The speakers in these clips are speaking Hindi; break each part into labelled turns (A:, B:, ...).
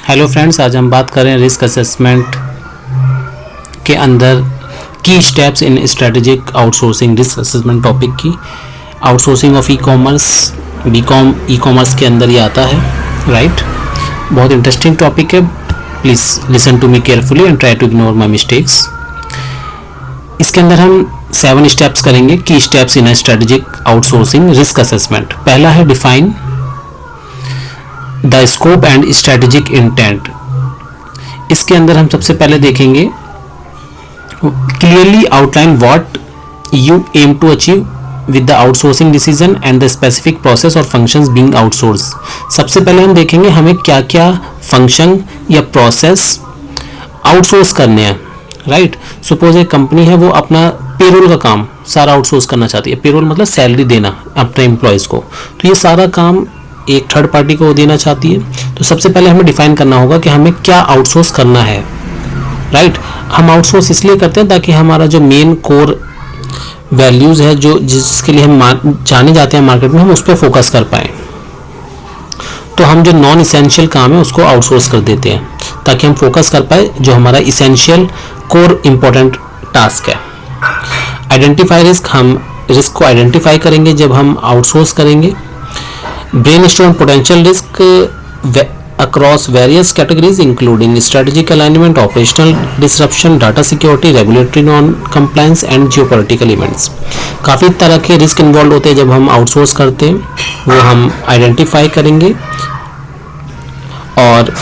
A: हेलो फ्रेंड्स, आज हम बात करें रिस्क असेसमेंट के अंदर key steps in strategic outsourcing risk assessment topic की। आउटसोर्सिंग ऑफ ई कॉमर्स के अंदर ये आता है, राइट। बहुत इंटरेस्टिंग टॉपिक है, please listen to me carefully and try to ignore my mistakes. इसके अंदर हम 7 स्टेप्स करेंगे, key steps in strategic outsourcing risk assessment. पहला है define the scope and strategic intent. इसके अंदर हम सबसे पहले देखेंगे clearly outline what you aim to achieve with the outsourcing decision and the specific process और फंक्शंस बीइंग आउटसोर्स। सबसे पहले हम देखेंगे हमें क्या क्या फंक्शन या प्रोसेस आउटसोर्स करने हैं, राइट। सपोज एक कंपनी है, वो अपना पेरोल का काम सारा आउटसोर्स करना चाहती है। पेरोल मतलब सैलरी देना अपने एम्प्लॉयज़ को, तो ये सारा काम एक थर्ड पार्टी को देना चाहती है। तो सबसे पहले हमें डिफाइन करना होगा कि हमें क्या आउटसोर्स करना है, राइट। हम आउटसोर्स इसलिए करते हैं ताकि हमारा जो मेन कोर वैल्यूज़ है, जो जिसके लिए हम जाने जाते हैं मार्केट में, हम उस पर फोकस कर पाएँ। तो हम जो नॉन इसेंशियल काम है उसको आउटसोर्स कर देते हैं ताकि हम फोकस कर पाए जो हमारा इसेंशियल कोर इम्पोर्टेंट टास्क है। आइडेंटिफाई रिस्क, हम रिस्क को आइडेंटिफाई करेंगे जब हम आउटसोर्स करेंगे। Brainstorm potential risk across various categories including strategic alignment, operational disruption, data security, regulatory non-compliance and geopolitical events। काफ़ी तरह के रिस्क इन्वॉल्व होते हैं जब हम आउटसोर्स करते हैं, वो हम आइडेंटिफाई करेंगे। और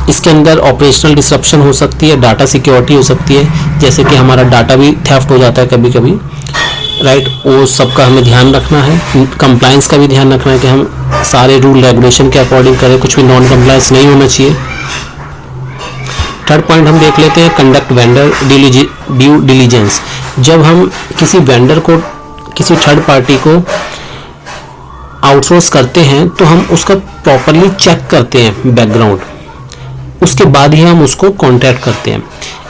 A: इसके अंदर ऑपरेशनल डिसरप्शन हो सकती है, डाटा सिक्योरिटी हो सकती है, जैसे कि हमारा डाटा भी थेफ्ट हो जाता है कभी कभी, राइट। वो सबका हमें ध्यान रखना है। कंप्लायंस का भी ध्यान रखना है कि हम सारे रूल रेगुलेशन के अकॉर्डिंग करें, कुछ भी नॉन कंप्लायंस नहीं होना चाहिए। थर्ड पॉइंट हम देख लेते हैं, कंडक्ट वेंडर ड्यू डिलीजेंस। जब हम किसी वेंडर को, किसी थर्ड पार्टी को आउटसोर्स करते हैं तो हम उसका प्रॉपरली चेक करते हैं बैकग्राउंड, उसके बाद ही हम उसको कॉन्टैक्ट करते हैं।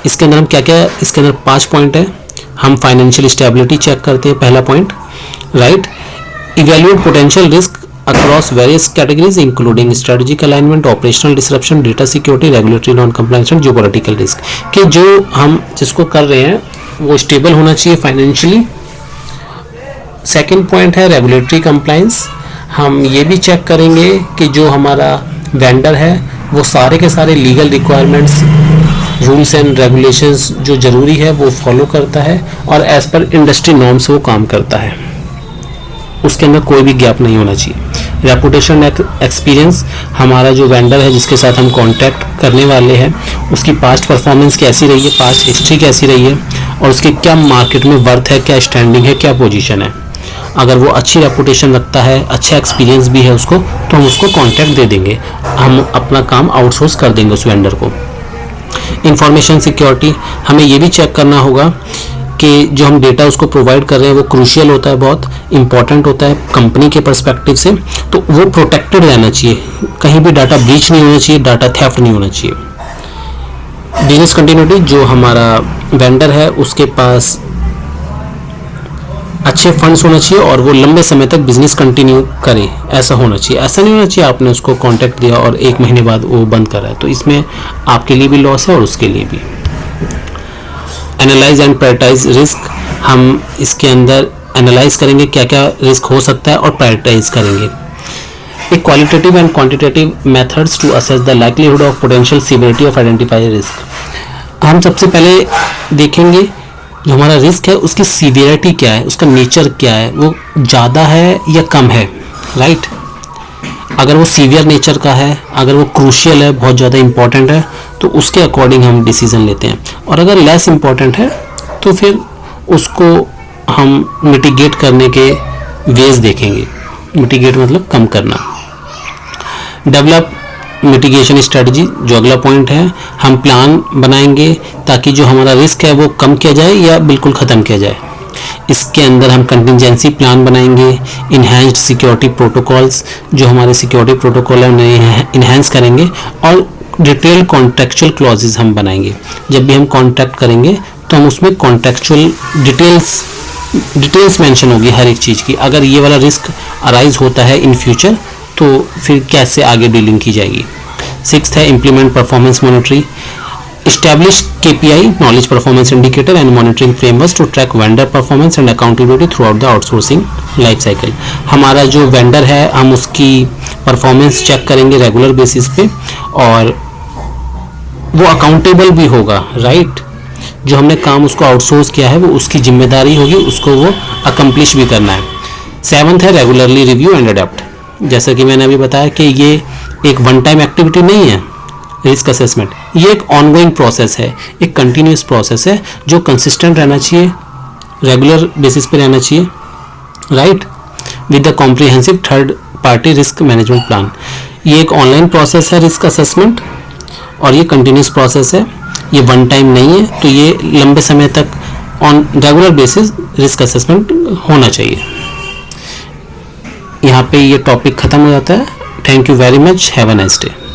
A: इसके अंदर हम क्या क्या, इसके अंदर 5 पॉइंट है। हम फाइनेंशियल स्टेबिलिटी चेक करते हैं, पहला point, right. Evaluate potential risk across various categories including strategic alignment, operational disruption, data security, regulatory non compliance and geopolitical risk. कि जो हम जिसको कर रहे हैं वो स्टेबल होना चाहिए फाइनेंशियली। सेकेंड पॉइंट है रेगुलेटरी कंप्लायंस। हम ये भी चेक करेंगे कि जो हमारा वेंडर है वो सारे के सारे legal requirements, rules and regulations जो ज़रूरी है वो फॉलो करता है और एज पर इंडस्ट्री नॉर्म्स वो काम करता है, उसके अंदर कोई भी गैप नहीं होना चाहिए। रेपुटेशन एक्सपीरियंस, हमारा जो वेंडर है जिसके साथ हम कांटेक्ट करने वाले हैं उसकी पास्ट परफॉर्मेंस कैसी रही है, पास्ट हिस्ट्री कैसी रही है और उसकी क्या मार्केट में वर्थ है, क्या स्टैंडिंग है, क्या पोजीशन है। अगर वो अच्छी रेपुटेशन रखता है, अच्छा एक्सपीरियंस भी है उसको, तो हम उसको कांटेक्ट दे देंगे, हम अपना काम आउटसोर्स कर देंगे उस वेंडर को। इंफॉर्मेशन सिक्योरिटी, हमें ये भी चेक करना होगा कि जो हम डेटा उसको प्रोवाइड कर रहे हैं वो क्रूशियल होता है, बहुत इंपॉर्टेंट होता है कंपनी के पर्सपेक्टिव से, तो वो प्रोटेक्टेड रहना चाहिए, कहीं भी डाटा ब्रीच नहीं होना चाहिए, डाटा थेफ्ट नहीं होना चाहिए। बिजनेस कंटिन्यूटी, जो हमारा वेंडर है उसके पास अच्छे फंड्स होना चाहिए और वो लंबे समय तक बिजनेस कंटिन्यू करे, ऐसा होना चाहिए। ऐसा नहीं होना चाहिए आपने उसको कॉन्ट्रैक्ट दिया और 1 महीने बाद वो बंद कर रहा है, तो इसमें आपके लिए भी लॉस है और उसके लिए भी। एनालाइज एंड प्रायोरिटाइज रिस्क, हम इसके अंदर एनालाइज करेंगे क्या क्या रिस्क हो सकता है और प्रायोरिटाइज करेंगे। एक qualitative and quantitative methods to assess the likelihood of potential severity of identified risk. हम सबसे पहले देखेंगे जो हमारा रिस्क है उसकी सीवियरिटी क्या है, उसका नेचर क्या है, वो ज़्यादा है या कम है, राइट। अगर वो सीवियर नेचर का है, अगर वो क्रूशियल है, बहुत ज़्यादा इंपॉर्टेंट है, तो उसके अकॉर्डिंग हम डिसीजन लेते हैं। और अगर लेस इंपॉर्टेंट है तो फिर उसको हम मिटिगेट करने के वेज देखेंगे। मिटिगेट मतलब कम करना। डेवलप मिटिगेशन स्ट्रेटजी, जो अगला पॉइंट है, हम प्लान बनाएंगे ताकि जो हमारा रिस्क है वो कम किया जाए या बिल्कुल ख़त्म किया जाए। इसके अंदर हम कंटिजेंसी प्लान बनाएंगे। इन्हेंस्ड सिक्योरिटी प्रोटोकॉल्स, जो हमारे सिक्योरिटी प्रोटोकॉल है उन्हें इन्हेंस करेंगे। और डिटेल कॉन्ट्रेक्चुअल क्लॉजेज हम बनाएंगे। जब भी हम कॉन्ट्रैक्ट करेंगे तो हम उसमें कॉन्ट्रेक्चुअल डिटेल्स मेंशन होगी हर एक चीज़ की। अगर ये वाला रिस्क अराइज होता है इन फ्यूचर तो फिर कैसे आगे डीलिंग की जाएगी। सिक्स्थ है implement performance monitoring, establish KPI knowledge performance indicator and monitoring frameworks to track vendor performance and accountability throughout the outsourcing life cycle। हमारा जो वेंडर है हम उसकी परफॉर्मेंस चेक करेंगे रेगुलर बेसिस पे और वो अकाउंटेबल भी होगा, राइट। जो हमने काम उसको आउटसोर्स किया है वो उसकी जिम्मेदारी होगी, उसको वो अकम्प्लिश भी करना है। सेवंथ है रेगुलरली रिव्यू एंड अडेप्ट। जैसा कि मैंने अभी बताया कि ये एक वन टाइम एक्टिविटी नहीं है रिस्क असेसमेंट, ये एक ऑनगोइंग प्रोसेस है, एक कंटिन्यूस प्रोसेस है जो कंसिस्टेंट रहना चाहिए, रेगुलर बेसिस पे रहना चाहिए, right, with the comprehensive third party risk management plan. ये एक ऑनलाइन प्रोसेस है रिस्क असेसमेंट और ये कंटिन्यूस प्रोसेस है, ये वन टाइम नहीं है, तो ये लंबे समय तक on regular basis risk assessment होना चाहिए। यहाँ पे ये टॉपिक खत्म हो जाता है। Thank you very much, have a nice day.